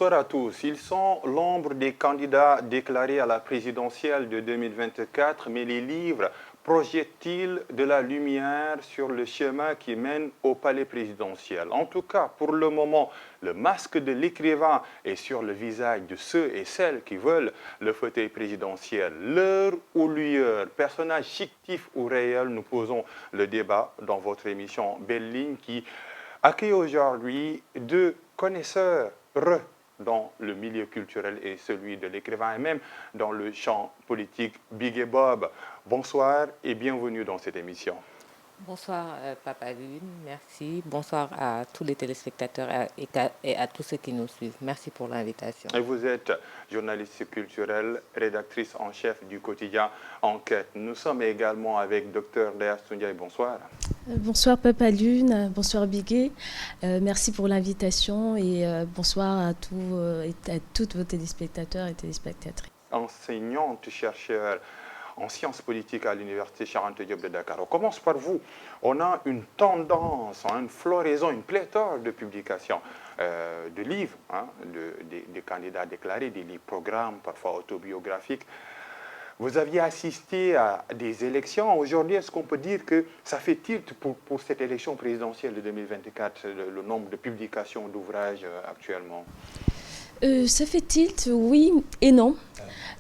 Bonsoir à tous. Ils sont l'ombre des candidats déclarés à la présidentielle de 2024, mais les livres projettent-ils de la lumière sur le chemin qui mène au palais présidentiel? En tout cas, pour le moment, le masque de l'écrivain est sur le visage de ceux et celles qui veulent le fauteuil présidentiel. L'heure ou lueur, personnage fictif ou réel, nous posons le débat dans votre émission Belle Ligne qui accueille aujourd'hui deux connaisseurs dans le milieu culturel et celui de l'écrivain et même dans le champ politique. Big et Bob, bonsoir et bienvenue dans cette émission. Bonsoir Papa Lune, merci. Bonsoir à tous les téléspectateurs et à tous ceux qui nous suivent. Merci pour l'invitation. Et vous êtes journaliste culturelle, rédactrice en chef du quotidien Enquête. Nous sommes également avec Dr Léa Sundiaï. Bonsoir. Bonsoir Papa Lune, bonsoir Bigué. Merci pour l'invitation et bonsoir à tous vos téléspectateurs et téléspectatrices. Enseignante, chercheur en sciences politiques à l'Université Cheikh Anta Diop de Dakar. On commence par vous. On a une tendance, une floraison, une pléthore de publications, de livres, des candidats déclarés, des livres programmes, parfois autobiographiques. Vous aviez assisté à des élections. Aujourd'hui, est-ce qu'on peut dire que ça fait tilt pour cette élection présidentielle de 2024, le nombre de publications d'ouvrages actuellement? Ça fait tilt, oui et non.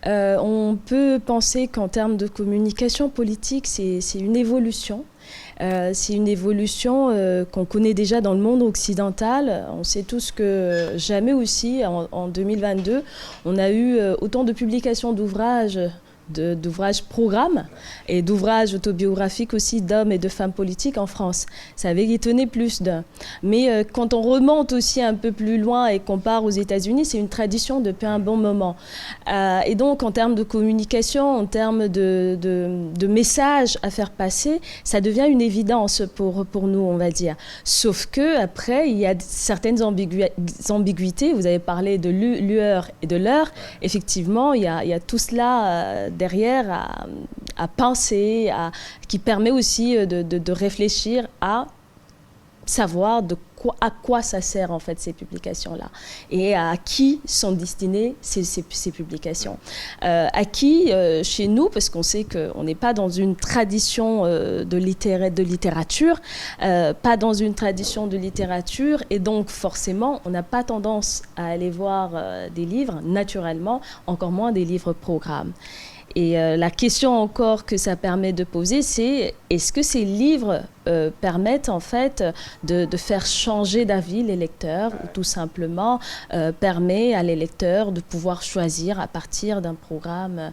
On peut penser qu'en termes de communication politique, c'est une évolution. C'est une évolution qu'on connaît déjà dans le monde occidental. On sait tous que jamais aussi, en 2022, on a eu autant de publications d'ouvrages programmes et d'ouvrages autobiographiques aussi d'hommes et de femmes politiques en France. Ça avait étonné plus d'un. Mais quand on remonte aussi un peu plus loin et qu'on part aux États-Unis, c'est une tradition depuis un bon moment. Et donc, en termes de communication, en termes de messages à faire passer, ça devient une évidence pour nous, on va dire. Sauf que après, il y a certaines ambiguïtés. Vous avez parlé de lueur et de l'heure. Effectivement, il y a tout cela derrière à penser, qui permet aussi de réfléchir à savoir à quoi ça sert en fait ces publications-là et à qui sont destinées ces publications. À qui, chez nous, parce qu'on sait qu'on n'est pas dans une tradition de littérature, pas dans une tradition de littérature, et donc forcément, on n'a pas tendance à aller voir des livres, naturellement, encore moins des livres programmes. Et la question encore que ça permet de poser, c'est est-ce que ces livres permettent en fait de faire changer d'avis les lecteurs ou tout simplement permet à les lecteurs de pouvoir choisir à partir d'un programme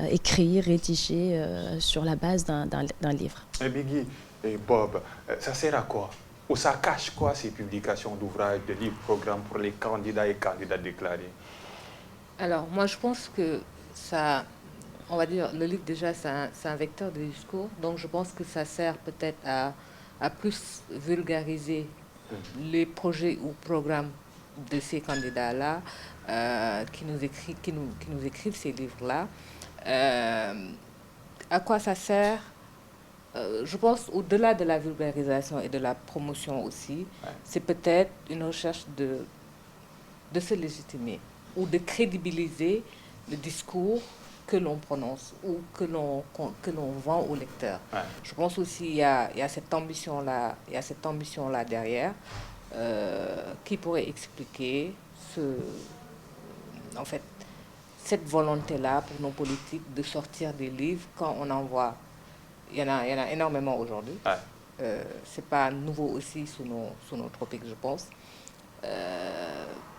écrit, rédigé sur la base d'un livre. Biggie et Bob, ça sert à quoi? Ou ça cache quoi ces publications d'ouvrages, de livres, programmes pour les candidats et candidates déclarés? Alors moi je pense que ça... On va dire, le livre déjà, c'est un vecteur de discours, donc je pense que ça sert peut-être à plus vulgariser les projets ou programmes de ces candidats-là qui nous écrivent ces livres-là. À quoi ça sert? Je pense, au-delà de la vulgarisation et de la promotion aussi, c'est peut-être une recherche de se légitimer ou de crédibiliser le discours que l'on prononce ou que l'on vend au lecteur. Je pense aussi qu'il y a cette ambition-là, derrière qui pourrait expliquer en fait, cette volonté-là pour nos politiques de sortir des livres quand on en voit. Il y en a énormément aujourd'hui. C'est pas nouveau aussi sous nos tropiques, je pense.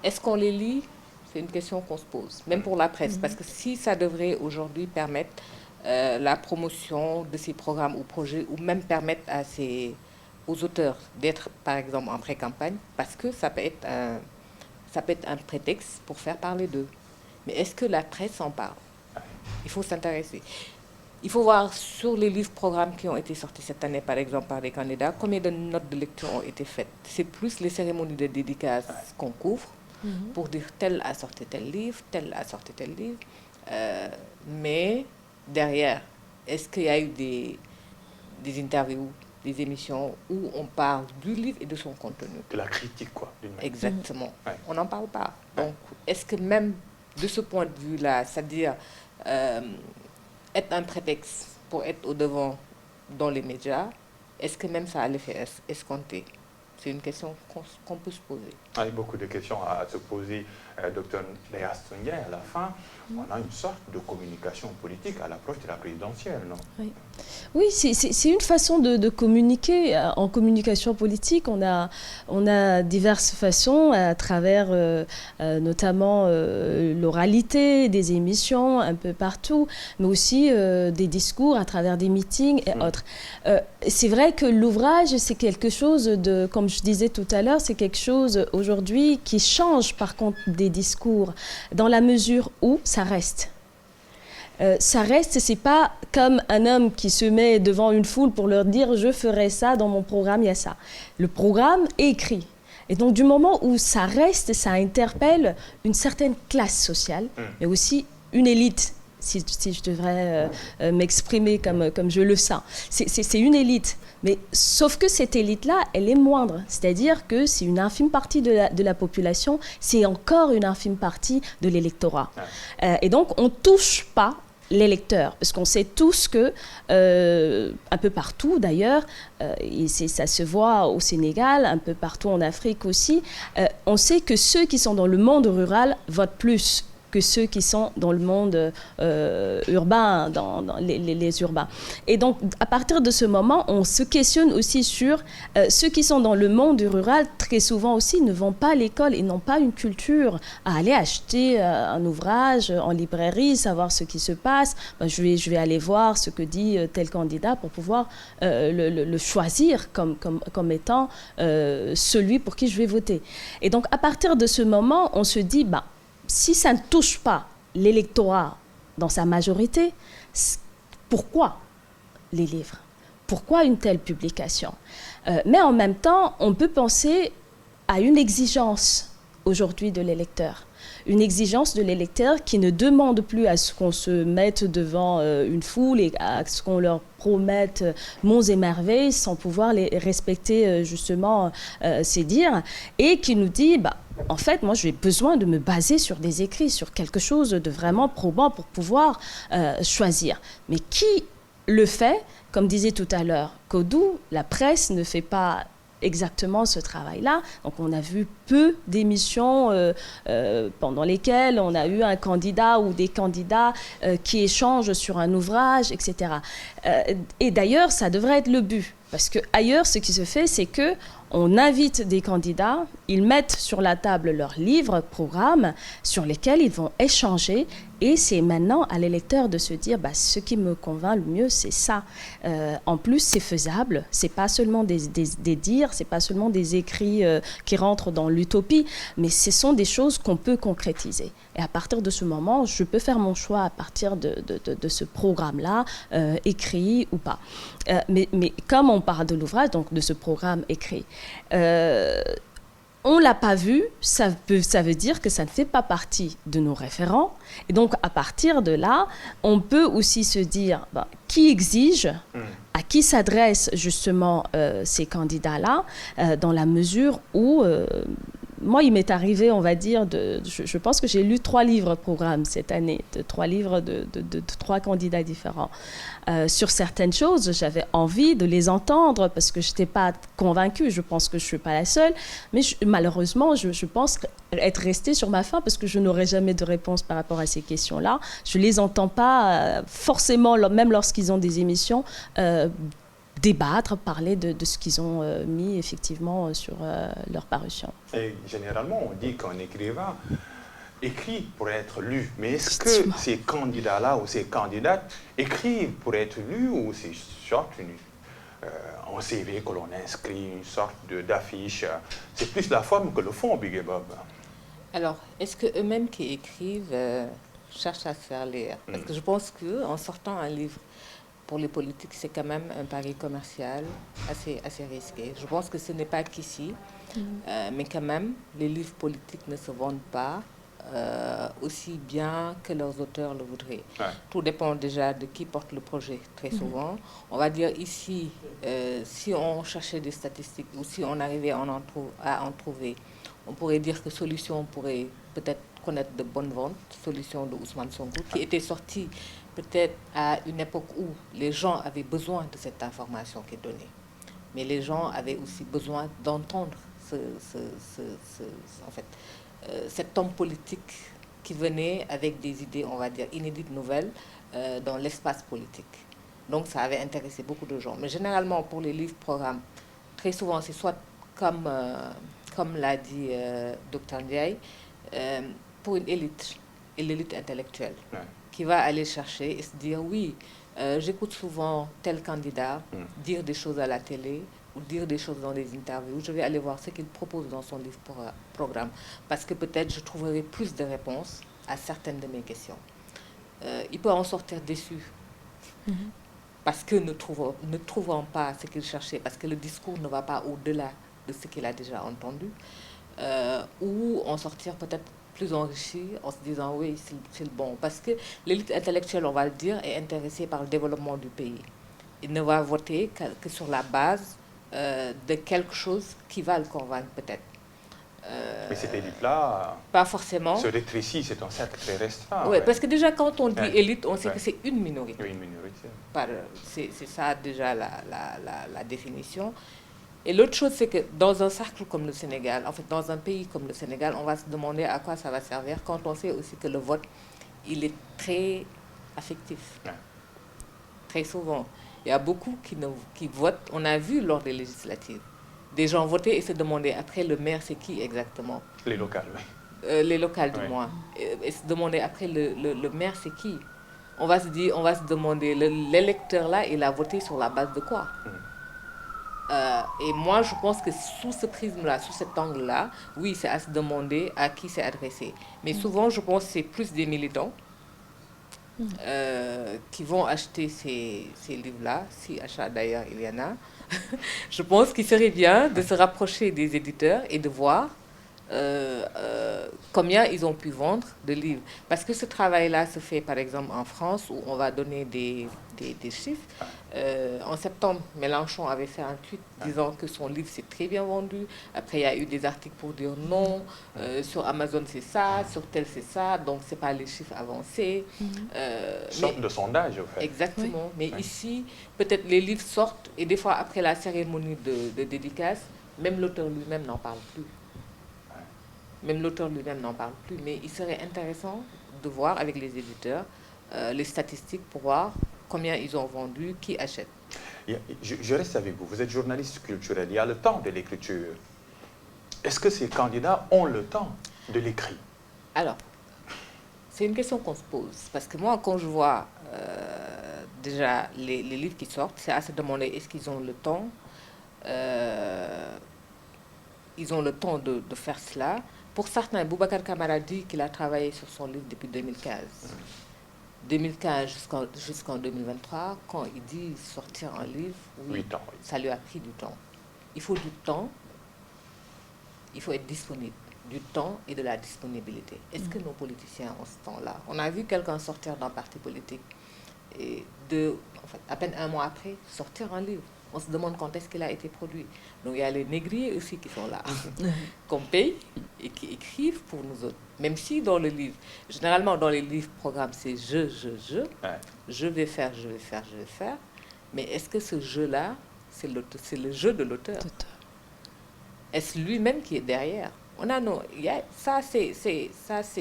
Est-ce qu'on les lit? C'est une question qu'on se pose, même pour la presse, parce que si ça devrait aujourd'hui permettre la promotion de ces programmes ou projets, ou même permettre aux auteurs d'être, par exemple, en pré-campagne, parce que ça peut être un prétexte pour faire parler d'eux. Mais est-ce que la presse en parle? Il faut s'intéresser. Il faut voir sur les livres programmes qui ont été sortis cette année, par exemple, par les candidats, combien de notes de lecture ont été faites. C'est plus les cérémonies de dédicace qu'on couvre, pour dire tel a sorti tel livre, tel a sorti tel livre. Mais derrière, est-ce qu'il y a eu des interviews, des émissions où on parle du livre et de son contenu. De la critique, quoi. Exactement. Ouais. On n'en parle pas. Donc, est-ce que même de ce point de vue-là, c'est-à-dire être un prétexte pour être au devant dans les médias, est-ce que même ça a l'effet escompté? C'est une question qu'on peut se poser. Il y a beaucoup de questions à se poser, Dr Léa Stungué. À la fin, on a une sorte de communication politique à l'approche de la présidentielle, non? Oui, oui, c'est une façon de communiquer. En communication politique, on a diverses façons à travers notamment l'oralité, des émissions un peu partout, mais aussi des discours à travers des meetings et autres. C'est vrai que l'ouvrage, c'est quelque chose de, comme je disais tout à l'heure, c'est quelque chose aujourd'hui qui change par contre des discours, dans la mesure où ça reste. Ça reste, c'est pas comme un homme qui se met devant une foule pour leur dire « je ferai ça, dans mon programme, il y a ça ». Le programme est écrit. Et donc, du moment où ça reste, ça interpelle une certaine classe sociale, mais aussi une élite, si je devrais m'exprimer comme je le sens. C'est une élite. Mais sauf que cette élite-là, elle est moindre. C'est-à-dire que c'est une infime partie de la population, c'est encore une infime partie de l'électorat. Et donc, on ne touche pas l'électeur, parce qu'on sait tous que, un peu partout d'ailleurs, et ça se voit au Sénégal, un peu partout en Afrique aussi, on sait que ceux qui sont dans le monde rural votent plus que ceux qui sont dans le monde urbain, dans les urbains. Et donc, à partir de ce moment, on se questionne aussi sur ceux qui sont dans le monde rural, très souvent aussi, ne vont pas à l'école et n'ont pas une culture à aller acheter un ouvrage en librairie, savoir ce qui se passe. Ben, je vais aller voir ce que dit tel candidat pour pouvoir le choisir comme étant celui pour qui je vais voter. Et donc, à partir de ce moment, on se dit, ben, si ça ne touche pas l'électorat dans sa majorité, pourquoi les livres? Pourquoi une telle publication? Mais en même temps, on peut penser à une exigence aujourd'hui de l'électeur. Une exigence de l'électeur qui ne demande plus à ce qu'on se mette devant une foule et à ce qu'on leur promette monts et merveilles sans pouvoir les respecter justement ces dires, et qui nous dit bah, en fait, moi, j'ai besoin de me baser sur des écrits, sur quelque chose de vraiment probant pour pouvoir choisir. Mais qui le fait? Comme disait tout à l'heure Kodou, la presse ne fait pas exactement ce travail-là. Donc, on a vu peu d'émissions pendant lesquelles on a eu un candidat ou des candidats qui échangent sur un ouvrage, etc. Et d'ailleurs, ça devrait être le but. Parce qu'ailleurs, ce qui se fait, c'est qu'on invite des candidats, ils mettent sur la table leurs livres, programmes, sur lesquels ils vont échanger. Et c'est maintenant à l'électeur de se dire, bah, ce qui me convainc le mieux, c'est ça. En plus, c'est faisable. C'est pas seulement des dires, c'est pas seulement des écrits qui rentrent dans l'utopie, mais ce sont des choses qu'on peut concrétiser. Et à partir de ce moment, je peux faire mon choix à partir de ce programme-là, écrit ou pas. Mais comme on parle de l'ouvrage, donc de ce programme écrit, on ne l'a pas vu, ça veut dire que ça ne fait pas partie de nos référents. Et donc, à partir de là, on peut aussi se dire qui exige, à qui s'adressent justement ces candidats-là, dans la mesure où... moi, il m'est arrivé, on va dire, je pense que j'ai lu 3 livres programme cette année, 3 livres de 3 candidats différents. Sur certaines choses, j'avais envie de les entendre parce que je n'étais pas convaincue. Je pense que je ne suis pas la seule. Mais malheureusement, je pense être restée sur ma faim parce que je n'aurai jamais de réponse par rapport à ces questions-là. Je ne les entends pas forcément, même lorsqu'ils ont des émissions, débattre, parler de ce qu'ils ont mis effectivement sur leur parution. Et généralement, on dit qu'un écrivain écrit pour être lu. Mais est-ce que ces candidats-là ou ces candidates écrivent pour être lus ou c'est sorte un CV que l'on inscrit, une sorte d'affiche? C'est plus la forme que le fond, Big Bob. Alors, est-ce qu'eux-mêmes qui écrivent cherchent à se faire lire? Parce que je pense qu'en sortant un livre, pour les politiques, c'est quand même un pari commercial assez risqué. Je pense que ce n'est pas qu'ici, mais quand même, les livres politiques ne se vendent pas aussi bien que leurs auteurs le voudraient. Ouais. Tout dépend déjà de qui porte le projet, très souvent. On va dire ici, si on cherchait des statistiques ou si on arrivait à en trouver, on pourrait dire que Solution pourrait peut-être connaître de bonnes ventes, Solution de Ousmane Sonko, qui était sorti peut-être à une époque où les gens avaient besoin de cette information qui est donnée. Mais les gens avaient aussi besoin d'entendre en fait, cet homme politique qui venait avec des idées, on va dire, inédites, nouvelles, dans l'espace politique. Donc ça avait intéressé beaucoup de gens. Mais généralement, pour les livres-programmes, très souvent, c'est soit comme l'a dit Dr Ndiaye, pour une élite, et l'élite intellectuelle, Ouais. qui va aller chercher et se dire, oui, j'écoute souvent tel candidat dire des choses à la télé ou dire des choses dans des interviews. Je vais aller voir ce qu'il propose dans son livre programme parce que peut-être je trouverai plus de réponses à certaines de mes questions. Il peut en sortir déçu parce que ne trouvant pas ce qu'il cherchait, parce que le discours ne va pas au-delà de ce qu'il a déjà entendu, ou en sortir peut-être plus enrichi en se disant oui, c'est le bon. Parce que l'élite intellectuelle, on va le dire, est intéressée par le développement du pays. Il ne va voter que sur la base de quelque chose qui va le convaincre peut-être. Mais cette élite-là pas forcément. se rétrécit, c'est un cercle très restreint. Oui, parce que déjà quand on dit élite, on sait que c'est une minorité. Oui, une minorité. C'est ça déjà la définition. Et l'autre chose, c'est que dans un cercle comme le Sénégal, en fait, dans un pays comme le Sénégal, on va se demander à quoi ça va servir quand on sait aussi que le vote, il est très affectif. Ouais. Très souvent. Il y a beaucoup qui votent. On a vu lors des législatives, des gens voter et se demander après le maire, c'est qui exactement? Les locales, oui. Les locales du moins. Et se demander après le maire, c'est qui? On va se demander, l'électeur là, il a voté sur la base de quoi? Et moi, je pense que sous ce prisme-là, sous cet angle-là, oui, c'est à se demander à qui c'est adressé. Mais souvent, je pense que c'est plus des militants qui vont acheter ces livres-là, si achat d'ailleurs il y en a. Je pense qu'il serait bien de se rapprocher des éditeurs et de voir combien ils ont pu vendre de livres. Parce que ce travail-là se fait par exemple en France où on va donner des chiffres. En septembre, Mélenchon avait fait un tweet disant que son livre s'est très bien vendu. Après, il y a eu des articles pour dire non. Sur Amazon, c'est ça. Sur tel, c'est ça. Donc, ce n'est pas les chiffres avancés. Sorte de sondage, au fait. Exactement. Oui. Mais ici, peut-être les livres sortent et des fois, après la cérémonie de dédicace, même l'auteur lui-même n'en parle plus. Même l'auteur lui-même n'en parle plus. Mais il serait intéressant de voir avec les éditeurs les statistiques pour voir combien ils ont vendu, qui achète. Je reste avec vous. Vous êtes journaliste culturel. Il y a le temps de l'écriture. Est-ce que ces candidats ont le temps de l'écrire? Alors, c'est une question qu'on se pose. Parce que moi, quand je vois déjà les livres qui sortent, c'est à se demander est-ce qu'ils ont le temps ils ont le temps de faire cela. Pour certains, Boubacar Camara dit qu'il a travaillé sur son livre depuis 2015. 2015 jusqu'en 2023, quand il dit sortir un livre, oui, 8 ans, oui. Ça lui a pris du temps. Il faut du temps, il faut être disponible, du temps et de la disponibilité. Est-ce que nos politiciens ont ce temps-là? On a vu quelqu'un sortir d'un parti politique et à peine un mois après, sortir un livre. On se demande quand est-ce qu'il a été produit. Donc il y a les négriers aussi qui sont là, qu'on paye et qui écrivent pour nous autres. Même si dans le livre, généralement dans les livres programmes, c'est je vais faire. Mais est-ce que ce jeu-là, c'est le jeu de l'auteur? Est-ce lui-même qui est derrière? Ça, c'est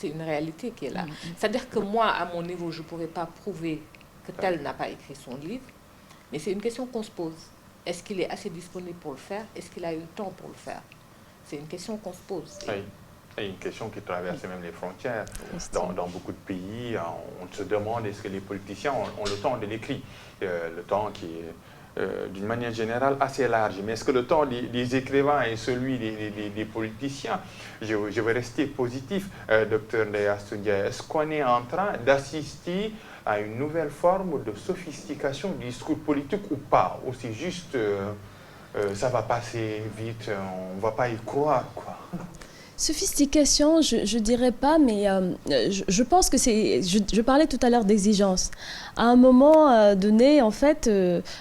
une réalité qui est là. C'est-à-dire que moi, à mon niveau, je ne pourrais pas prouver que tel n'a pas écrit son livre. Mais c'est une question qu'on se pose. Est-ce qu'il est assez disponible pour le faire? Est-ce qu'il a eu le temps pour le faire? C'est une question qu'on se pose. Oui. C'est une question qui traverse même les frontières. Dans beaucoup de pays, on se demande est-ce que les politiciens ont le temps de l'écrit. Le temps qui est, d'une manière générale, assez large. Mais est-ce que le temps des écrivains est celui des politiciens? Je vais rester positif, Dr Ndiaye Astou Ndiaye. Est-ce qu'on est en train d'assister à une nouvelle forme de sophistication du discours politique ou pas? Ou c'est juste, ça va passer vite, on ne va pas y croire, quoi? Sophistication, je dirais pas, mais je pense que c'est... Je parlais tout à l'heure d'exigence. À un moment donné, en fait,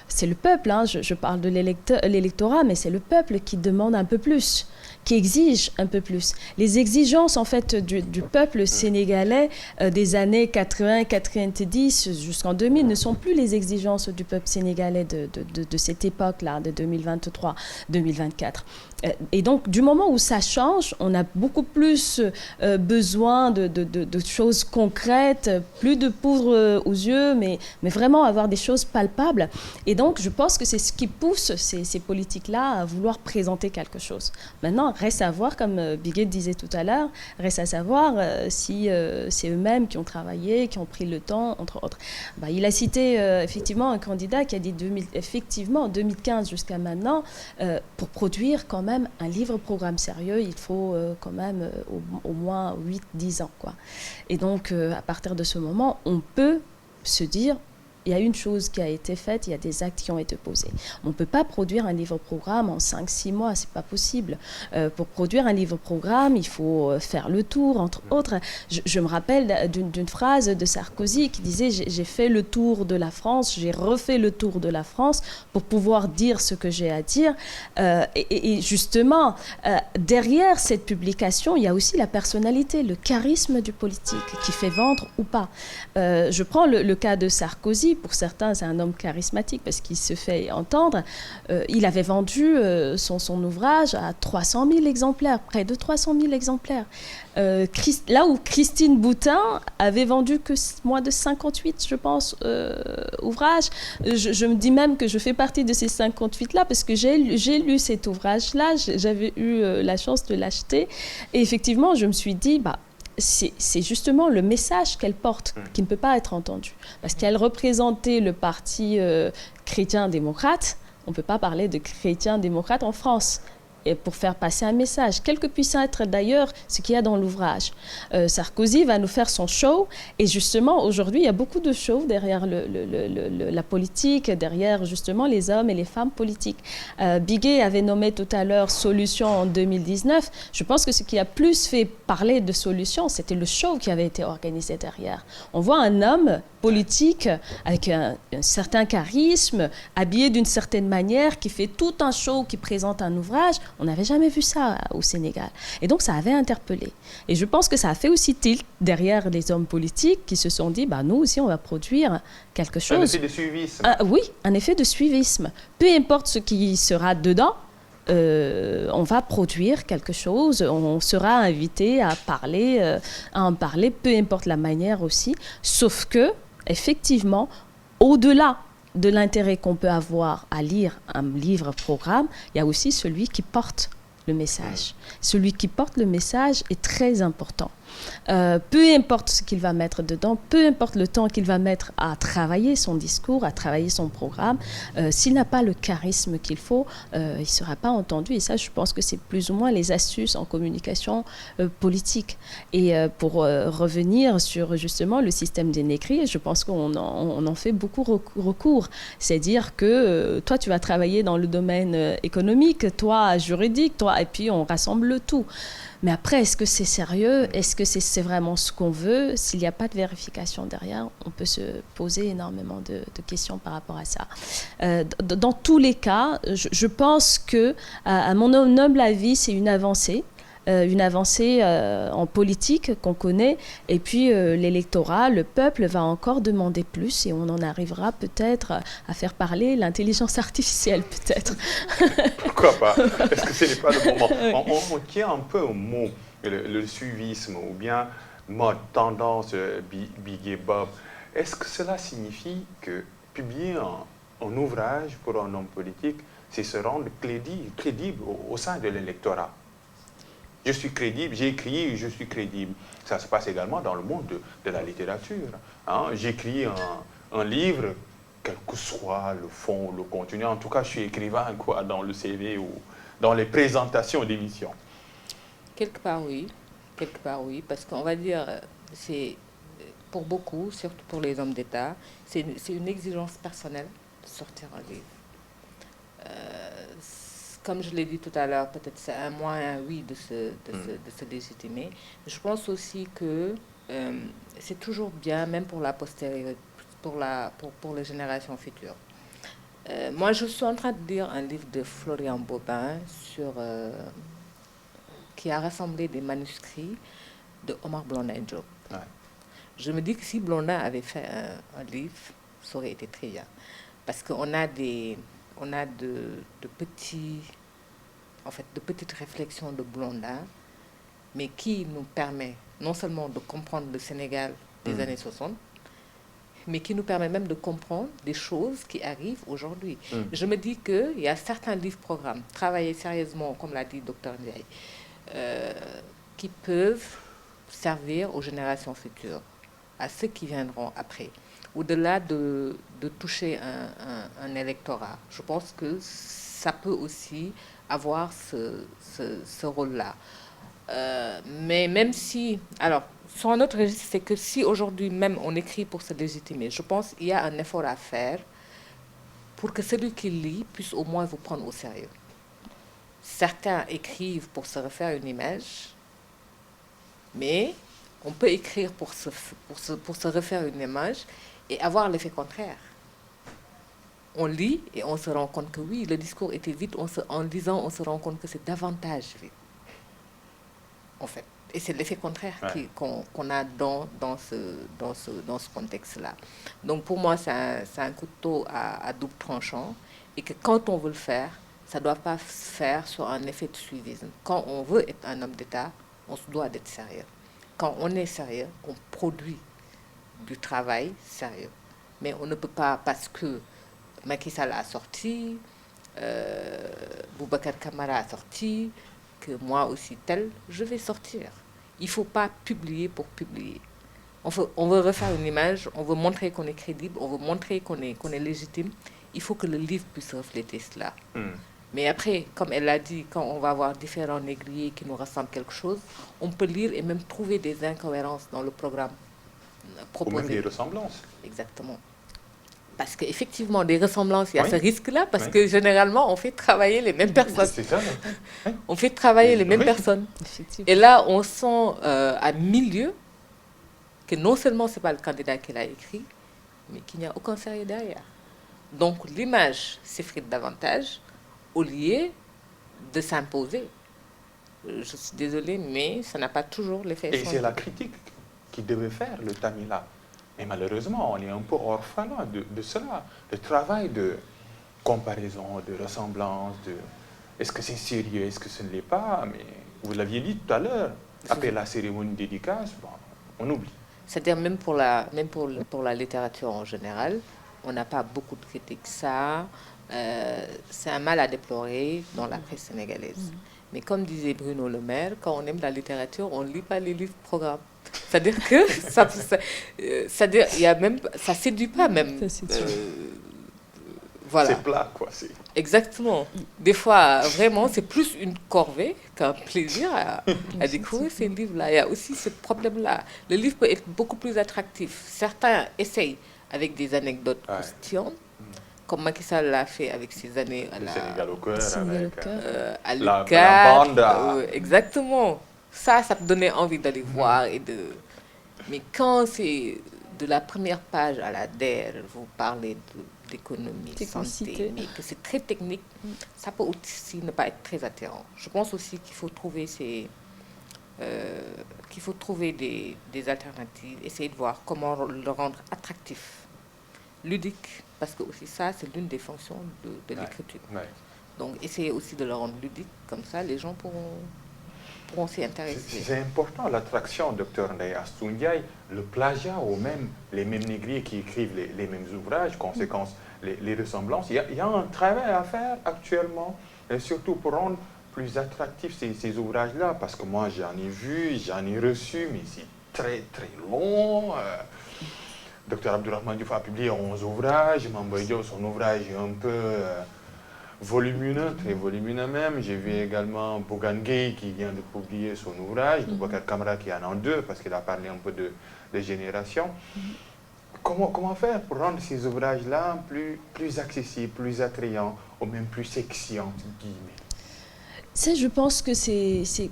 c'est le peuple, hein, je parle de l'électorat, mais c'est le peuple qui demande un peu plus, qui exige un peu plus. Les exigences, en fait, du peuple sénégalais des années 80, 90 jusqu'en 2000 ne sont plus les exigences du peuple sénégalais de cette époque-là, de 2023, 2024. Et donc, du moment où ça change, on a beaucoup plus besoin de choses concrètes, plus de poudre aux yeux, mais vraiment avoir des choses palpables. Et donc, je pense que c'est ce qui pousse ces politiques-là à vouloir présenter quelque chose. Maintenant, reste à voir, comme Bigué disait tout à l'heure, reste à savoir si c'est eux-mêmes qui ont travaillé, qui ont pris le temps, entre autres. Bah, il a cité effectivement un candidat qui a dit effectivement, 2015 jusqu'à maintenant, pour produire quand même un livre-programme sérieux, il faut quand même au moins 8-10 ans, quoi. Et donc, à partir de ce moment, on peut se dire, il y a une chose qui a été faite, il y a des actes qui ont été posés. On ne peut pas produire un livre-programme en 5-6 mois, ce n'est pas possible. Pour produire un livre-programme, il faut faire le tour, entre autres. Je me rappelle d'une phrase de Sarkozy qui disait « J'ai fait le tour de la France, j'ai refait le tour de la France pour pouvoir dire ce que j'ai à dire ». Et justement, derrière cette publication, il y a aussi la personnalité, le charisme du politique qui fait vendre ou pas. Je prends le cas de Sarkozy. Pour certains, c'est un homme charismatique parce qu'il se fait entendre. Il avait vendu son ouvrage à 300 000 exemplaires, près de 300 000 exemplaires. Là où Christine Boutin avait vendu que moins de 58, je pense, ouvrages. Je me dis même que je fais partie de ces 58-là parce que j'ai lu cet ouvrage-là, j'avais eu la chance de l'acheter. Et effectivement, je me suis dit, bah, c'est justement le message qu'elle porte qui ne peut pas être entendu. Parce qu'elle représentait le parti chrétien-démocrate. On ne peut pas parler de chrétien-démocrate en France. Et pour faire passer un message, quel que puisse être d'ailleurs ce qu'il y a dans l'ouvrage. Sarkozy va nous faire son show, et justement aujourd'hui il y a beaucoup de show derrière la politique, derrière justement les hommes et les femmes politiques. Bigué avait nommé tout à l'heure Solution en 2019. Je pense que ce qui a plus fait parler de Solution, c'était le show qui avait été organisé derrière. On voit un homme politique avec un certain charisme, habillé d'une certaine manière, qui fait tout un show, qui présente un ouvrage. On n'avait jamais vu ça au Sénégal. Et donc, ça avait interpellé. Et je pense que ça a fait aussi tilt derrière les hommes politiques qui se sont dit, bah, nous aussi, on va produire quelque chose. Un effet de suivisme. Oui, un effet de suivisme. Peu importe ce qui sera dedans, on va produire quelque chose, on sera invité à en parler, peu importe la manière aussi. Sauf que, effectivement, au-delà de l'intérêt qu'on peut avoir à lire un livre-programme, il y a aussi celui qui porte le message. Celui qui porte le message est très important. Peu importe ce qu'il va mettre dedans, peu importe le temps qu'il va mettre à travailler son discours, à travailler son programme, s'il n'a pas le charisme qu'il faut, il ne sera pas entendu. Et ça, je pense que c'est plus ou moins les astuces en communication politique. Et pour revenir sur justement le système des écrits, je pense qu'on en fait beaucoup recours. C'est-à-dire que toi, tu vas travailler dans le domaine économique, toi, juridique, toi, et puis on rassemble le tout. Mais après, est-ce que c'est sérieux? Est-ce que c'est vraiment ce qu'on veut? S'il n'y a pas de vérification derrière, on peut se poser énormément de questions par rapport à ça. Dans tous les cas, je pense que, à mon humble avis, c'est une avancée en politique qu'on connaît. Et puis l'électorat, le peuple va encore demander plus et on en arrivera peut-être à faire parler l'intelligence artificielle, peut-être. Pourquoi pas? Est-ce que ce n'est pas le moment? On tient un peu au mot, le suivisme ou bien mode, tendance, Bigué Bob. Est-ce que cela signifie que publier un ouvrage pour un homme politique, c'est se rendre crédible au sein de l'électorat? Je suis crédible, j'ai écrit, je suis crédible. Ça se passe également dans le monde de la littérature. Hein. J'écris un livre, quel que soit le fond, le contenu. En tout cas, je suis écrivain quoi, dans le CV ou dans les présentations d'émissions. Quelque part, oui. Parce qu'on va dire, c'est pour beaucoup, surtout pour les hommes d'État, c'est une exigence personnelle de sortir un livre. comme je l'ai dit tout à l'heure, peut-être c'est un moyen, oui, de se légitimer. Je pense aussi que c'est toujours bien, même pour la postérité, pour les générations futures. Moi, je suis en train de lire un livre de Florian Bobin qui a rassemblé des manuscrits de Omar Blondin Diop. Ouais. Je me dis que si Blondin avait fait un livre, ça aurait été très bien. Parce qu'on a de petites réflexions de Blondin, mais qui nous permet non seulement de comprendre le Sénégal des années 60, mais qui nous permet même de comprendre des choses qui arrivent aujourd'hui. Je me dis qu'il y a certains livres-programmes, travaillés sérieusement, comme l'a dit Dr Ndiaye, qui peuvent servir aux générations futures, à ceux qui viendront après. Au-delà de toucher un électorat, je pense que ça peut aussi avoir ce rôle-là. Mais même si... Alors, sur un autre registre, c'est que si aujourd'hui même on écrit pour se légitimer, je pense qu'il y a un effort à faire pour que celui qui lit puisse au moins vous prendre au sérieux. Certains écrivent pour se refaire une image, mais on peut écrire pour se refaire une image et avoir l'effet contraire. On lit et on se rend compte que oui, le discours était vide. En lisant, on se rend compte que c'est davantage vide. En fait. Et c'est l'effet contraire qu'on a dans ce contexte-là. Donc pour moi, c'est un couteau à double tranchant. Et que quand on veut le faire, ça ne doit pas se faire sur un effet de suivisme. Quand on veut être un homme d'État, on se doit d'être sérieux. Quand on est sérieux, on produit du travail sérieux. Mais on ne peut pas, parce que Macky Sall a sorti, Boubacar Camara a sorti, que moi aussi tel, je vais sortir. Il ne faut pas publier pour publier. On veut refaire une image, on veut montrer qu'on est crédible, on veut montrer qu'on est légitime. Il faut que le livre puisse refléter cela. Mais après, comme elle l'a dit, quand on va avoir différents négriers qui nous rassemblent quelque chose, on peut lire et même trouver des incohérences dans le programme proposé. Ou même des ressemblances. Exactement. Parce qu'effectivement, des ressemblances, il y a ce risque-là, parce que généralement, on fait travailler les mêmes personnes. C'est ça. On fait travailler les mêmes personnes. Et là, on sent à milieu que non seulement ce n'est pas le candidat qui l'a écrit, mais qu'il n'y a aucun sérieux derrière. Donc l'image s'effrite davantage au lieu de s'imposer. Je suis désolée, mais ça n'a pas toujours l'effet. Et c'est la critique qui devait faire le Tamila. Mais malheureusement, on est un peu orphelin de cela. Le travail de comparaison, de ressemblance, est-ce que c'est sérieux, est-ce que ce ne l'est pas? Mais vous l'aviez dit tout à l'heure, après la cérémonie dédicace, bon, on oublie. C'est-à-dire même pour la littérature en général, on n'a pas beaucoup de critiques. Ça, c'est un mal à déplorer dans la presse sénégalaise. Mais comme disait Bruno Le Maire, quand on aime la littérature, on ne lit pas les livres-programmes. C'est-à-dire que ça séduit pas même. Voilà. C'est plat, quoi. Exactement. Des fois, vraiment, c'est plus une corvée qu'un plaisir à découvrir ces livres-là. Il y a aussi ce problème-là. Le livre peut être beaucoup plus attractif. Certains essayent avec des anecdotes croustillantes, comme Macky Sall l'a fait avec ses années à le Sénégal au cœur, à la bande. Exactement. Ça te donnait envie d'aller voir. Mais quand c'est de la première page à la dernière, vous parlez d'économie, santé, mais que c'est très technique, ça peut aussi ne pas être très attirant. Je pense aussi qu'il faut trouver des alternatives, essayer de voir comment le rendre attractif, ludique, parce que aussi ça, c'est l'une des fonctions de l'écriture. Donc, essayer aussi de le rendre ludique, comme ça, les gens pourront s'y intéresser. C'est important, l'attraction, Dr Ndaye Astou Ndiaye, le plagiat ou même les mêmes négriers qui écrivent les mêmes ouvrages, conséquence, les ressemblances. Il y a un travail à faire actuellement, et surtout pour rendre plus attractifs ces ouvrages-là, parce que moi, j'en ai vu, j'en ai reçu, mais c'est très, très long. Dr Abdourahmane Diouf a publié 11 ouvrages, Mamboy Diop, son ouvrage est un peu volumineux, très volumineux même. J'ai vu également Bougane Gueye qui vient de publier son ouvrage, Boubacar Camara qui en a 2 parce qu'il a parlé un peu de génération. Comment faire pour rendre ces ouvrages-là plus accessibles, plus attrayants, ou même plus sexy, entre guillemets? Ça, je pense que c'est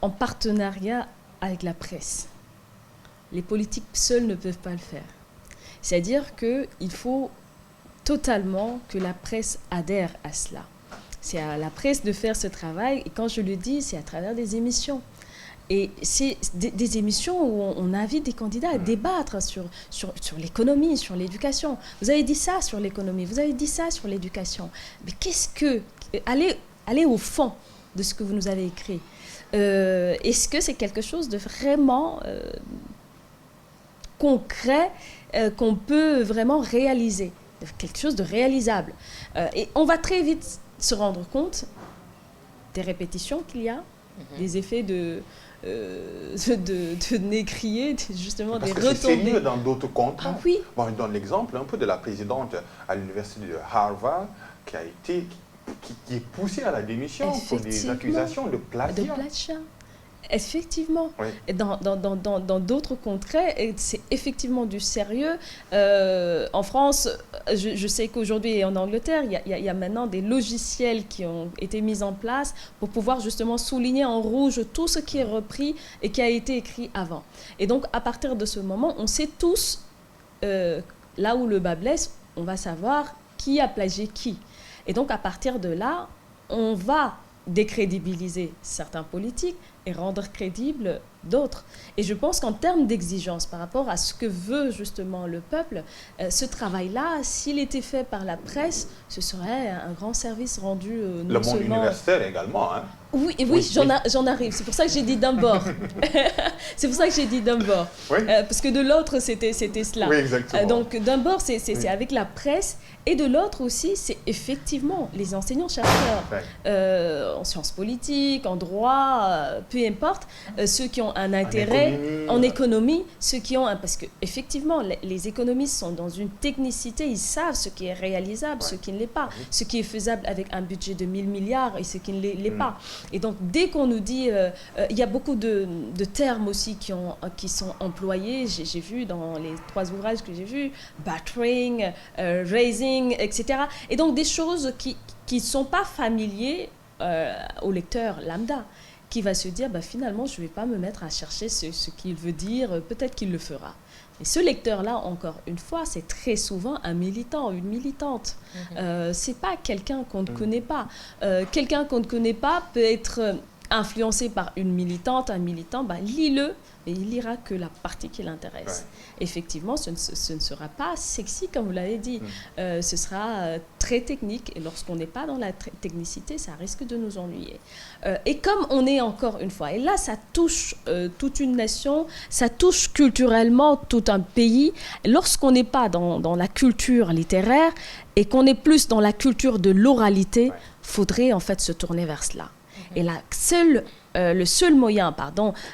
en partenariat avec la presse. Les politiques seuls ne peuvent pas le faire. C'est-à-dire qu'il faut totalement que la presse adhère à cela. C'est à la presse de faire ce travail, et quand je le dis, c'est à travers des émissions. Et c'est des émissions où on invite des candidats à débattre sur l'économie, sur l'éducation. Vous avez dit ça sur l'économie, vous avez dit ça sur l'éducation. Mais qu'est-ce que... Allez au fond de ce que vous nous avez écrit. Est-ce que c'est quelque chose de vraiment concret qu'on peut vraiment réaliser, quelque chose de réalisable. Et on va très vite se rendre compte des répétitions qu'il y a, des effets de nez crié, justement des retombées. C'est sérieux dans d'autres contrats. Ah oui. Bon, je donne l'exemple un peu de la présidente à l'université de Harvard qui est poussée à la démission pour des accusations de plagiat. De plagiat. Effectivement. Oui. Et dans d'autres contrées, c'est effectivement du sérieux. En France, je sais qu'aujourd'hui et en Angleterre, il y a maintenant des logiciels qui ont été mis en place pour pouvoir justement souligner en rouge tout ce qui est repris et qui a été écrit avant. Et donc, à partir de ce moment, on sait tous, là où le bas blesse, on va savoir qui a plagié qui. Et donc, à partir de là, on va décrédibiliser certains politiques et rendre crédibles d'autres. Et je pense qu'en termes d'exigence par rapport à ce que veut justement le peuple, ce travail-là, s'il était fait par la presse, ce serait un grand service rendu non le monde seulement... universitaire également, hein. Oui, j'en arrive. C'est pour ça que j'ai dit d'un bord. C'est pour ça que j'ai dit d'un bord. Oui. Parce que de l'autre, c'était cela. Oui, exactement. Donc d'un bord, c'est avec la presse, et de l'autre aussi, c'est effectivement les enseignants-chercheurs en sciences politiques, en droit, peu importe, ceux qui ont un intérêt en économie, ceux qui ont un... Parce que effectivement, les économistes sont dans une technicité, ils savent ce qui est réalisable, ce qui ne l'est pas, ce qui est faisable avec un budget de 1000 milliards et ce qui ne l'est pas. Et donc, dès qu'on nous dit... il y a beaucoup de termes aussi qui sont employés. J'ai vu dans les 3 ouvrages que j'ai vus, battering, raising, etc. Et donc, des choses qui ne sont pas familiers au lecteur lambda, qui va se dire, finalement, je ne vais pas me mettre à chercher ce qu'il veut dire, peut-être qu'il le fera. Et ce lecteur-là, encore une fois, c'est très souvent un militant, une militante. C'est pas quelqu'un qu'on ne connaît pas. Quelqu'un qu'on ne connaît pas peut être influencé par une militante, un militant, lis-le, mais il lira que la partie qui l'intéresse. Effectivement, ce ne sera pas sexy, comme vous l'avez dit. Ce sera très technique, et lorsqu'on n'est pas dans la technicité, ça risque de nous ennuyer. Et comme on est, encore une fois, et là, ça touche toute une nation, ça touche culturellement tout un pays. Lorsqu'on n'est pas dans la culture littéraire, et qu'on est plus dans la culture de l'oralité, faudrait en fait se tourner vers cela. Et le seul moyen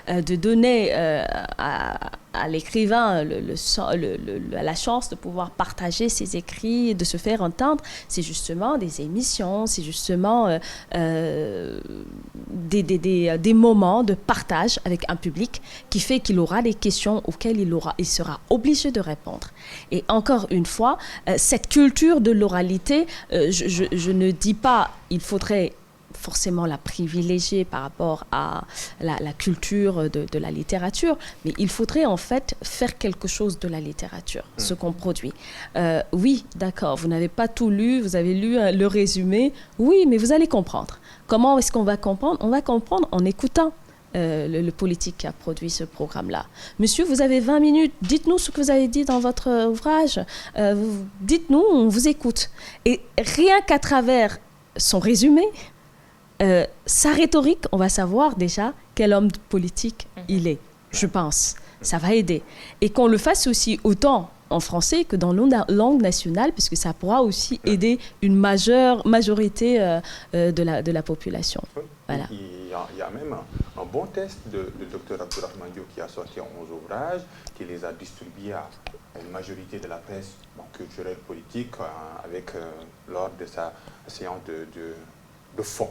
de donner à l'écrivain la chance de pouvoir partager ses écrits, de se faire entendre, c'est justement des émissions, c'est justement des moments de partage avec un public qui fait qu'il aura des questions auxquelles il sera obligé de répondre. Et encore une fois, cette culture de l'oralité, je ne dis pas il faudrait forcément la privilégier par rapport à la culture de la littérature, mais il faudrait en fait faire quelque chose de la littérature, ce qu'on produit. Oui, d'accord, vous n'avez pas tout lu, vous avez lu le résumé, oui, mais vous allez comprendre. Comment est-ce qu'on va comprendre? On va comprendre en écoutant le politique qui a produit ce programme-là. Monsieur, vous avez 20 minutes, dites-nous ce que vous avez dit dans votre ouvrage, dites-nous, on vous écoute. Et rien qu'à travers son résumé, sa rhétorique, on va savoir déjà quel homme politique il est, je pense. Ça va aider. Et qu'on le fasse aussi autant en français que dans la langue nationale, puisque ça pourra aussi aider une majorité de la population. Voilà. Il y a même un bon test de Dr Abdourahmane Diop qui a sorti 11 ouvrages, qui les a distribués à une majorité de la presse culturelle, politique, lors de sa séance de fond,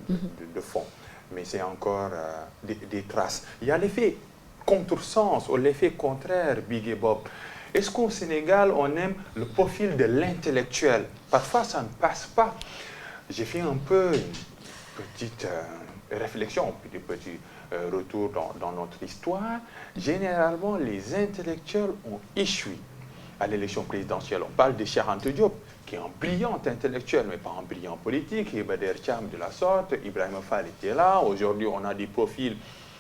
de fond. Mais c'est encore des traces. Il y a l'effet contresens ou l'effet contraire, Big et Bob. Est-ce qu'au Sénégal, on aime le profil de l'intellectuel? Parfois, ça ne passe pas. J'ai fait un peu une petite réflexion, puis des petits retours dans notre histoire. Généralement, les intellectuels ont échoué à l'élection présidentielle. On parle de Cheikh Anta Diop, qui est un brillant intellectuel, mais pas un brillant politique, et Bader Thiam de la sorte, Ibrahima Fall était là. Aujourd'hui, on a des profils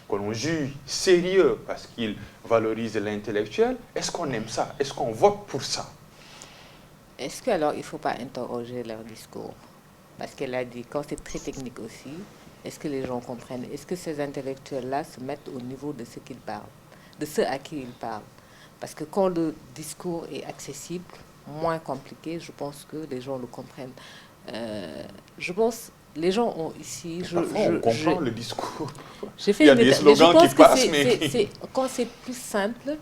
que l'on juge sérieux parce qu'ils valorisent l'intellectuel. Est-ce qu'on aime ça? Est-ce qu'on vote pour ça? Est-ce qu'alors il ne faut pas interroger leur discours? Parce qu'elle a dit, quand c'est très technique aussi, est-ce que les gens comprennent? Est-ce que ces intellectuels-là se mettent au niveau de ce qu'ils parlent, de ceux à qui ils parlent? Parce que quand le discours est accessible, moins compliqué, je pense que les gens le comprennent. Je pense les gens ont ici... on comprend le discours. Il y a des slogans qui passent, mais... Quand c'est plus simple,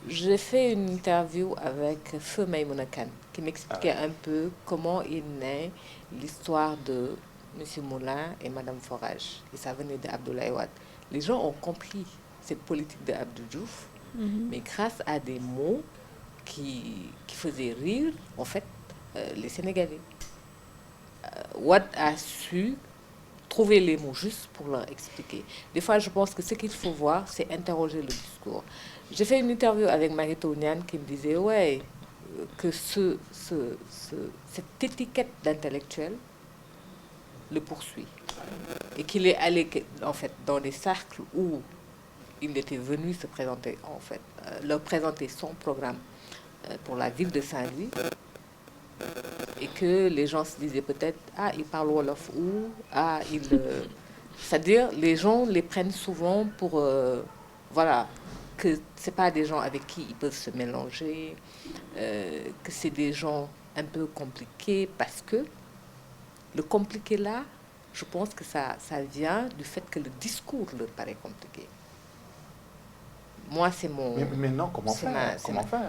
j'ai fait une interview avec Feu Maïmouna Kane, qui m'expliquait un peu comment il naît l'histoire de M. Moulin et Mme Forage. Et ça venait d'Abdoulaye Wade. Les gens ont compris cette politique d'Abdou Diouf, mais grâce à des mots qui faisaient rire, en fait, les Sénégalais. Wade a su trouver les mots justes pour leur expliquer. Des fois, je pense que ce qu'il faut voir, c'est interroger le discours. J'ai fait une interview avec Marito Niane qui me disait ouais, que cette étiquette d'intellectuel le poursuit. Et qu'il est allé en fait, dans des cercles où il était venu se présenter, en fait, leur présenter son programme pour la ville de Saint-Louis. Et que les gens se disaient peut-être, ah, il parle Wolof ou, ah, il... C'est-à-dire, les gens les prennent souvent pour, voilà, que ce n'est pas des gens avec qui ils peuvent se mélanger, que c'est des gens un peu compliqués, parce que le compliqué là, je pense que ça vient du fait que le discours leur paraît compliqué. Moi, c'est mon... Mais non, comment faire?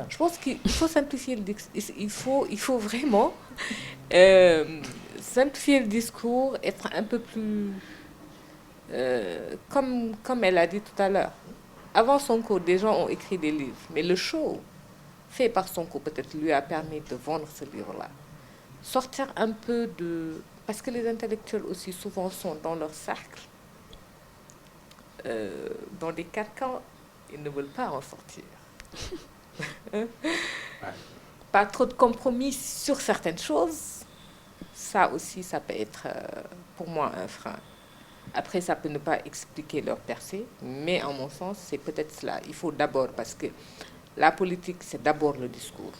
Je pense qu'il faut simplifier le discours. Il faut vraiment simplifier le discours, être un peu plus... comme elle a dit tout à l'heure. Avant Sonko, des gens ont écrit des livres. Mais le show fait par Sonko, peut-être, lui a permis de vendre ce livre-là. Sortir un peu de... Parce que les intellectuels aussi, souvent, sont dans leur cercle, dans des carcans. Ils ne veulent pas en sortir. Pas trop de compromis sur certaines choses. Ça aussi, ça peut être, pour moi, un frein. Après, ça peut ne pas expliquer leur percée, mais en mon sens, c'est peut-être cela. Il faut d'abord, parce que la politique, c'est d'abord le discours.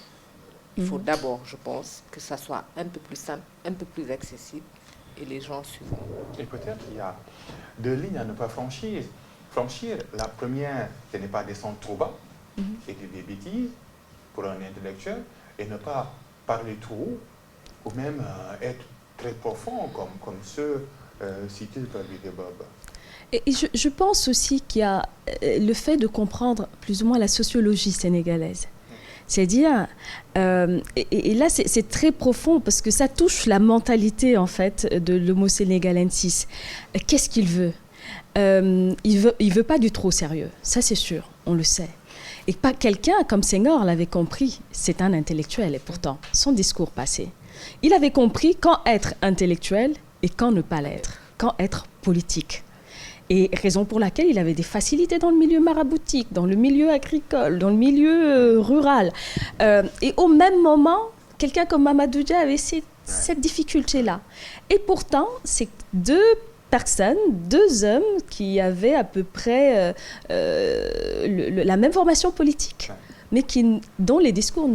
Il faut d'abord, je pense, que ça soit un peu plus simple, un peu plus accessible, et les gens suivront. Et peut-être il y a deux lignes à ne pas franchir. La première, ce n'est pas descendre trop bas et dire des bêtises pour un intellectuel, et ne pas parler trop haut, ou même être très profond, comme ceux cités par Bob. Et je pense aussi qu'il y a le fait de comprendre plus ou moins la sociologie sénégalaise. C'est-à-dire, et là c'est très profond parce que ça touche la mentalité en fait de l'homo sénégalensis. Qu'est-ce qu'il veut? Il veut pas du trop sérieux, ça c'est sûr, on le sait. Et pas quelqu'un comme Senghor l'avait compris, c'est un intellectuel et pourtant son discours passé. Il avait compris quand être intellectuel et quand ne pas l'être, quand être politique. Et raison pour laquelle il avait des facilités dans le milieu maraboutique, dans le milieu agricole, dans le milieu rural. Et au même moment, quelqu'un comme Mamadou Dia avait cette difficulté-là. Et pourtant, c'est deux hommes qui avaient à peu près la même formation politique, mais dont les discours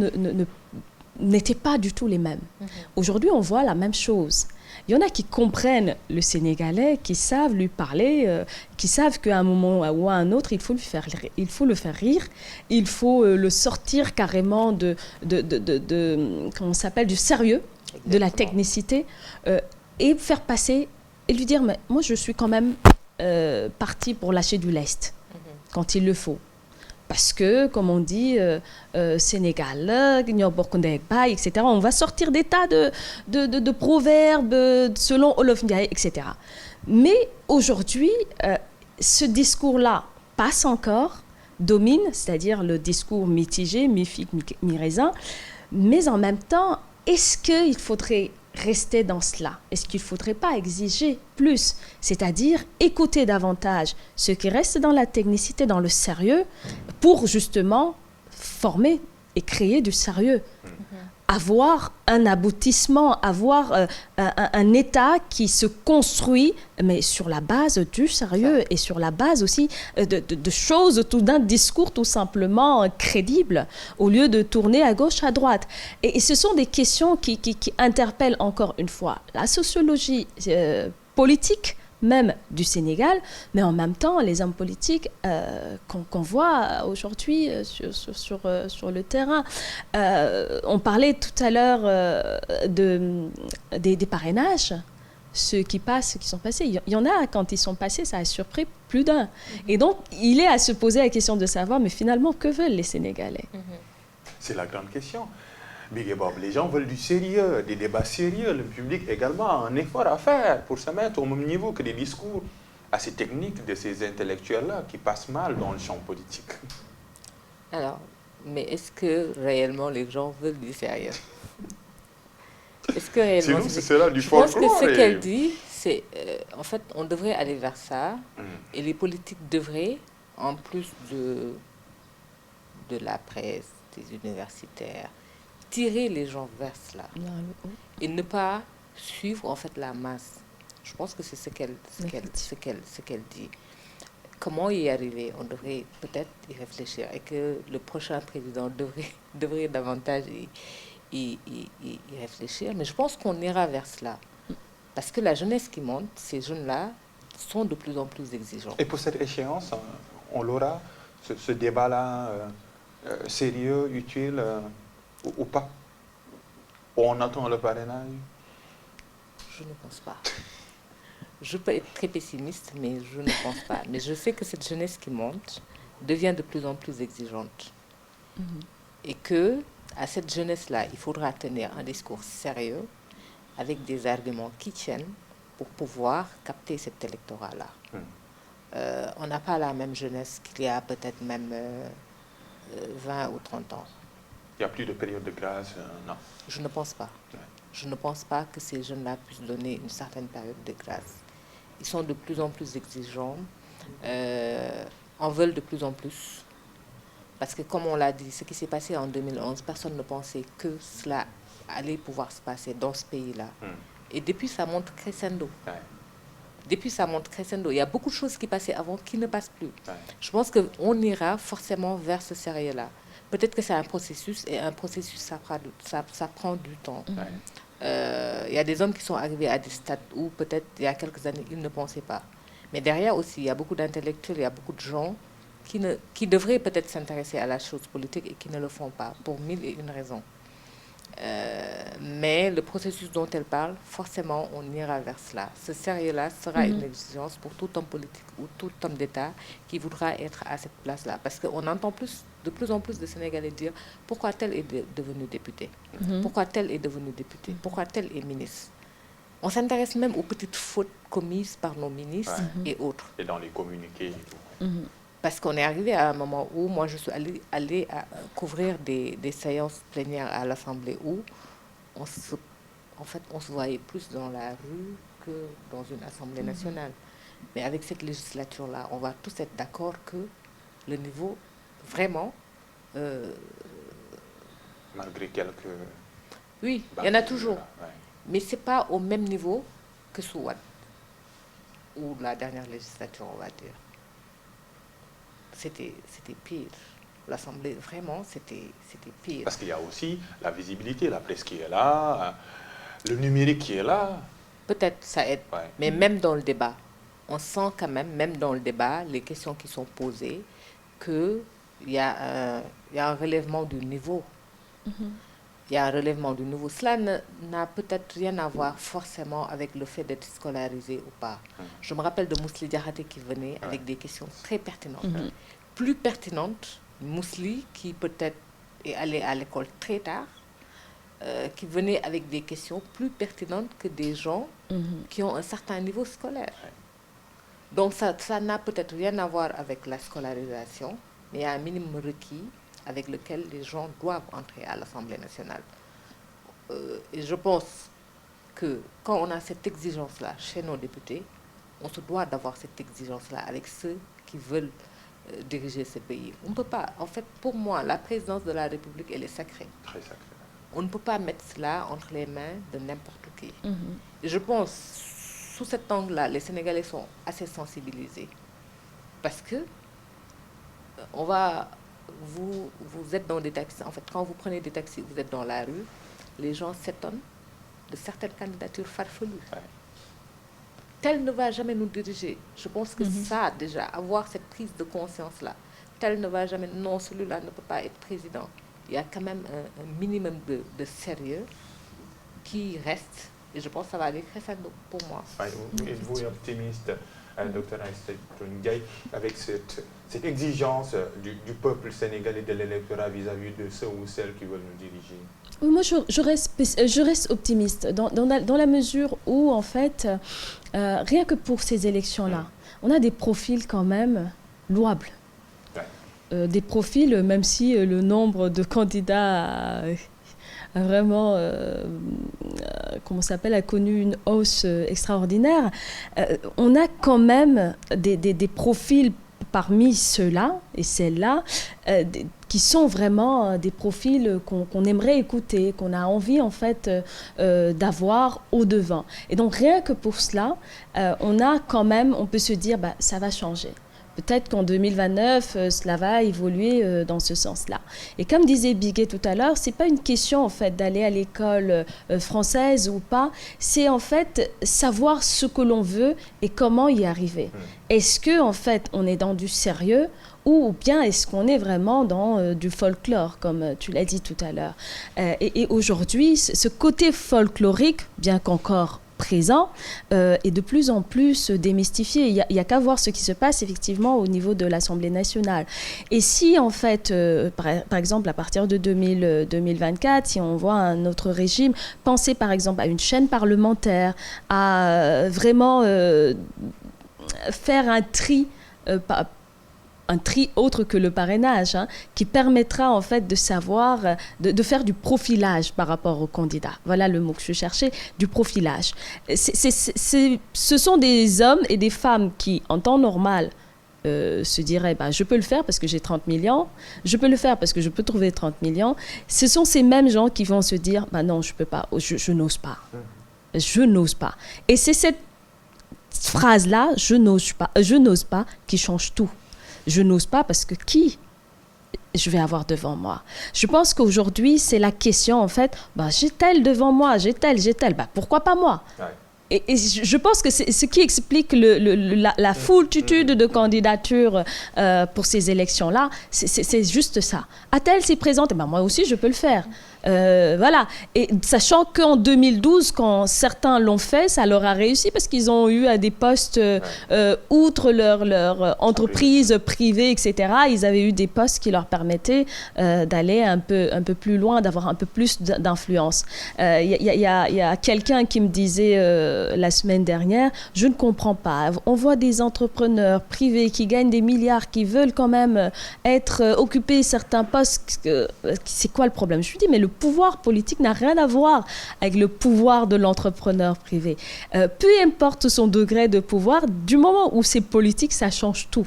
n'étaient pas du tout les mêmes. Aujourd'hui, on voit la même chose. Il y en a qui comprennent le Sénégalais, qui savent lui parler, qui savent qu'à un moment ou à un autre, il faut le faire rire, il faut le sortir carrément comment ça s'appelle, du sérieux, de la technicité, et faire passer, et lui dire, mais moi je suis quand même parti pour lâcher du lest, quand il le faut. Parce que, comme on dit, Sénégal, etc., on va sortir des tas de proverbes selon Olof Ndiaye, etc. Mais aujourd'hui, ce discours-là passe encore, domine, c'est-à-dire le discours mitigé, mi-figue, mi-raisin, mais en même temps, est-ce qu'il faudrait rester dans cela? Est-ce qu'il ne faudrait pas exiger plus? C'est-à-dire écouter davantage ceux qui restent dans la technicité, dans le sérieux, pour justement former et créer du sérieux. Avoir un aboutissement, avoir un État qui se construit, mais sur la base du sérieux et sur la base aussi de choses, d'un discours tout simplement crédible, au lieu de tourner à gauche, à droite. Et ce sont des questions qui interpellent encore une fois la sociologie politique, même du Sénégal, mais en même temps, les hommes politiques qu'on voit aujourd'hui sur le terrain. On parlait tout à l'heure des parrainages, ceux qui passent, ceux qui sont passés. Il y en a, quand ils sont passés, ça a surpris plus d'un. Et donc, il est à se poser la question de savoir, mais finalement, que veulent les Sénégalais? C'est la grande question. Big et Bob, les gens veulent du sérieux, des débats sérieux. Le public également a un effort à faire pour se mettre au même niveau que des discours assez techniques de ces intellectuels-là qui passent mal dans le champ politique. Alors, mais est-ce que réellement les gens veulent du sérieux? Est-ce que réellement... Sinon, c'est là du Je pense folklore. que ce qu'elle dit, c'est... en fait, on devrait aller vers ça. Et les politiques devraient, en plus de la presse, des universitaires, tirer les gens vers cela et ne pas suivre en fait la masse. Je pense que c'est ce qu'elle dit. Comment y arriver? On devrait peut-être y réfléchir et que le prochain président devrait davantage y réfléchir. Mais je pense qu'on ira vers cela. Parce que la jeunesse qui monte, ces jeunes-là sont de plus en plus exigeants. Et pour cette échéance, on l'aura, ce débat-là, sérieux, utile ou pas? On attend le parrainage? Je ne pense pas. Je peux être très pessimiste, mais je ne pense pas. Mais je sais que cette jeunesse qui monte devient de plus en plus exigeante. Et que, à cette jeunesse-là, il faudra tenir un discours sérieux, avec des arguments qui tiennent, pour pouvoir capter cet électorat-là. On n'a pas la même jeunesse qu'il y a peut-être même 20 ou 30 ans. Il n'y a plus de période de grâce, non. Je ne pense pas. Ouais. Je ne pense pas que ces jeunes-là puissent donner une certaine période de grâce. Ils sont de plus en plus exigeants, en veulent de plus en plus. Parce que comme on l'a dit, ce qui s'est passé en 2011, personne ne pensait que cela allait pouvoir se passer dans ce pays-là. Et depuis, ça monte crescendo. Ouais. Depuis, ça monte crescendo. Il y a beaucoup de choses qui passaient avant qui ne passent plus. Ouais. Je pense qu'on ira forcément vers ce sérieux-là. Peut-être que c'est un processus, et un processus, ça prend du temps. Il y a des hommes qui sont arrivés à des stades où peut-être il y a quelques années, ils ne pensaient pas. Mais derrière aussi, il y a beaucoup d'intellectuels, il y a beaucoup de gens qui devraient peut-être s'intéresser à la chose politique et qui ne le font pas, pour mille et une raisons. Mais le processus dont elle parle, forcément, on ira vers cela. Ce sérieux-là sera une exigence pour tout homme politique ou tout homme d'État qui voudra être à cette place-là. Parce qu'on entend de plus en plus de Sénégalais dire pourquoi tel est devenu député, pourquoi tel est devenu député, pourquoi tel est ministre. On s'intéresse même aux petites fautes commises par nos ministres et autres. Et dans les communiqués et tout. Parce qu'on est arrivé à un moment où, moi je suis allée couvrir des séances plénières à l'Assemblée où on se voyait plus dans la rue que dans une Assemblée nationale. Mais avec cette législature-là, on va tous être d'accord que le niveau, vraiment... Malgré quelques... Oui, il y en a toujours. Ouais. Mais ce n'est pas au même niveau que sous Wade, ou la dernière législature, on va dire. C'était pire. L'Assemblée, vraiment, c'était pire. Parce qu'il y a aussi la visibilité, la presse qui est là, le numérique qui est là. Peut-être ça aide, mais même dans le débat, on sent quand même dans le débat, les questions qui sont posées, qu'il y a un relèvement du niveau. Il y a un relèvement du niveau. Cela n'a peut-être rien à voir forcément avec le fait d'être scolarisé ou pas. Je me rappelle de Mously Diakhaté qui venait avec des questions très pertinentes. Plus pertinentes, Mously qui peut-être est allé à l'école très tard, qui venait avec des questions plus pertinentes que des gens qui ont un certain niveau scolaire. Donc ça n'a peut-être rien à voir avec la scolarisation, mais il y a un minimum requis avec lequel les gens doivent entrer à l'Assemblée nationale. Et je pense que quand on a cette exigence-là chez nos députés, on se doit d'avoir cette exigence-là avec ceux qui veulent diriger ce pays. On ne peut pas, en fait, pour moi, la présidence de la République, elle est sacrée. Très sacré. On ne peut pas mettre cela entre les mains de n'importe qui. Et je pense, sous cet angle-là, les Sénégalais sont assez sensibilisés. Parce que vous êtes dans des taxis, en fait, quand vous prenez des taxis, vous êtes dans la rue, les gens s'étonnent de certaines candidatures farfelues. Ouais. Tel ne va jamais nous diriger. Je pense que ça, déjà, avoir cette prise de conscience-là, tel ne va jamais, non, celui-là ne peut pas être président. Il y a quand même un minimum de sérieux qui reste. Et je pense que ça va aller très crescendo pour moi. Êtes-vous optimiste, Dr Aïssatou Ndiaye, avec cette exigence du peuple sénégalais, de l'électorat vis-à-vis de ceux ou celles qui veulent nous diriger? Oui, moi, je reste optimiste dans la mesure où, en fait, rien que pour ces élections-là, on a des profils quand même louables. Des profils, même si le nombre de candidats a vraiment, a connu une hausse extraordinaire, on a quand même des profils parmi ceux-là et celles-là qui sont vraiment des profils qu'on aimerait écouter, qu'on a envie en fait d'avoir au devant. Et donc rien que pour cela, on peut se dire ça va changer. Peut-être qu'en 2029, cela va évoluer dans ce sens-là. Et comme disait Bigué tout à l'heure, c'est pas une question en fait d'aller à l'école française ou pas. C'est en fait savoir ce que l'on veut et comment y arriver. Est-ce que en fait on est dans du sérieux ou bien est-ce qu'on est vraiment dans du folklore, comme tu l'as dit tout à l'heure. Et aujourd'hui, ce côté folklorique, bien qu'encore présent, est de plus en plus démystifié. Il n'y a qu'à voir ce qui se passe effectivement au niveau de l'Assemblée nationale. Et si en fait, par exemple à partir de 2024, si on voit un autre régime, penser par exemple à une chaîne parlementaire, à vraiment faire un tri autre que le parrainage, qui permettra en fait de savoir, de faire du profilage par rapport aux candidats. Voilà le mot que je cherchais, du profilage. Ce sont des hommes et des femmes qui, en temps normal, se diraient je peux le faire parce que j'ai 30 millions, je peux le faire parce que je peux trouver 30 millions. Ce sont ces mêmes gens qui vont se dire non, je peux pas, je n'ose pas. Je n'ose pas. Et c'est cette phrase-là, je n'ose pas, qui change tout. Je n'ose pas parce que qui je vais avoir devant moi? Je pense qu'aujourd'hui, c'est la question, en fait, j'ai tel devant moi, j'ai tel, pourquoi pas moi? Et je pense que c'est ce qui explique la foultitude de candidatures pour ces élections-là. C'est juste ça. A-t-elle s'est présente? Moi aussi, je peux le faire. Voilà. Et sachant qu'en 2012, quand certains l'ont fait, ça leur a réussi parce qu'ils ont eu à des postes, outre leur entreprise privée, etc., ils avaient eu des postes qui leur permettaient d'aller un peu plus loin, d'avoir un peu plus d'influence. Il y a quelqu'un qui me disait la semaine dernière, je ne comprends pas. On voit des entrepreneurs privés qui gagnent des milliards, qui veulent quand même occuper certains postes. C'est quoi le problème? Je lui dis, mais le pouvoir politique n'a rien à voir avec le pouvoir de l'entrepreneur privé. Peu importe son degré de pouvoir, du moment où c'est politique, ça change tout.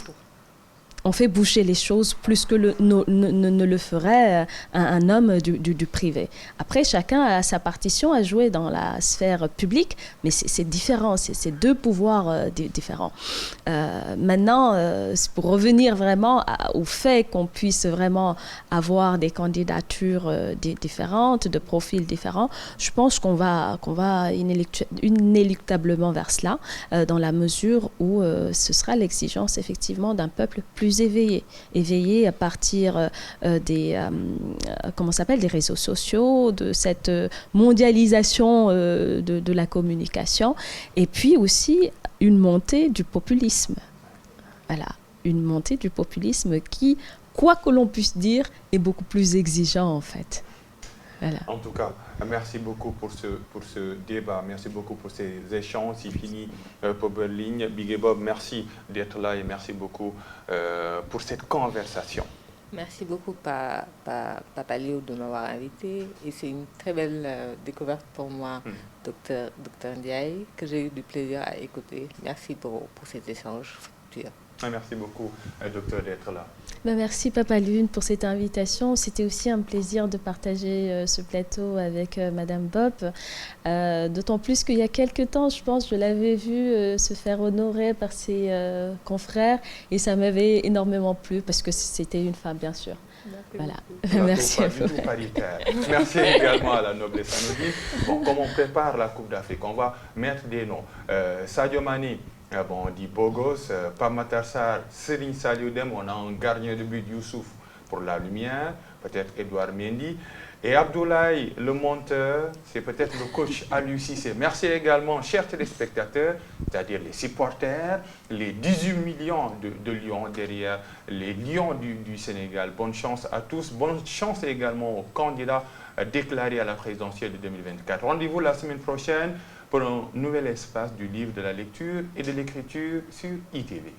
On fait bouger les choses plus que ne le ferait un homme du privé. Après, chacun a sa partition à jouer dans la sphère publique, mais c'est différent, c'est deux pouvoirs différents. Maintenant, pour revenir vraiment au fait qu'on puisse vraiment avoir des candidatures différentes, de profils différents, je pense qu'on va inéluctablement vers cela, dans la mesure où ce sera l'exigence effectivement d'un peuple plus éveillé à partir des réseaux sociaux, de cette mondialisation de la communication, et puis aussi une montée du populisme. Voilà, une montée du populisme qui, quoi que l'on puisse dire, est beaucoup plus exigeant en fait. Voilà. En tout cas, merci beaucoup pour ce débat, merci beaucoup pour ces échanges. C'est fini pour Berlin. Bigué Bob, merci d'être là et merci beaucoup pour cette conversation. Merci beaucoup, Papa Léo, de m'avoir invité. Et c'est une très belle découverte pour moi, docteur Ndiaye, que j'ai eu du plaisir à écouter. Merci pour cet échange fructueux. Merci beaucoup, docteur, d'être là. Merci Papa Lune pour cette invitation. C'était aussi un plaisir de partager ce plateau avec Madame Bob. D'autant plus qu'il y a quelques temps, je pense, je l'avais vu se faire honorer par ses confrères et ça m'avait énormément plu parce que c'était une femme, bien sûr. Voilà. Merci à vous. Merci également à la noblesse anodine. Bon, comme on prépare la Coupe d'Afrique, on va mettre des noms. Sadio Mané, bon, on dit Bogos, Pape Sarr, Serigne Saliou Dème, on a un gardien de but, Youssouf, pour la lumière, peut-être Edouard Mendy. Et Abdoulaye, le monteur, c'est peut-être le coach Aliou Cissé. Merci également, chers téléspectateurs, c'est-à-dire les supporters, les 18 millions de lions derrière les lions du Sénégal. Bonne chance à tous. Bonne chance également aux candidats déclarés à la présidentielle de 2024. Rendez-vous la semaine prochaine pour un nouvel espace du livre de la lecture et de l'écriture sur ITV.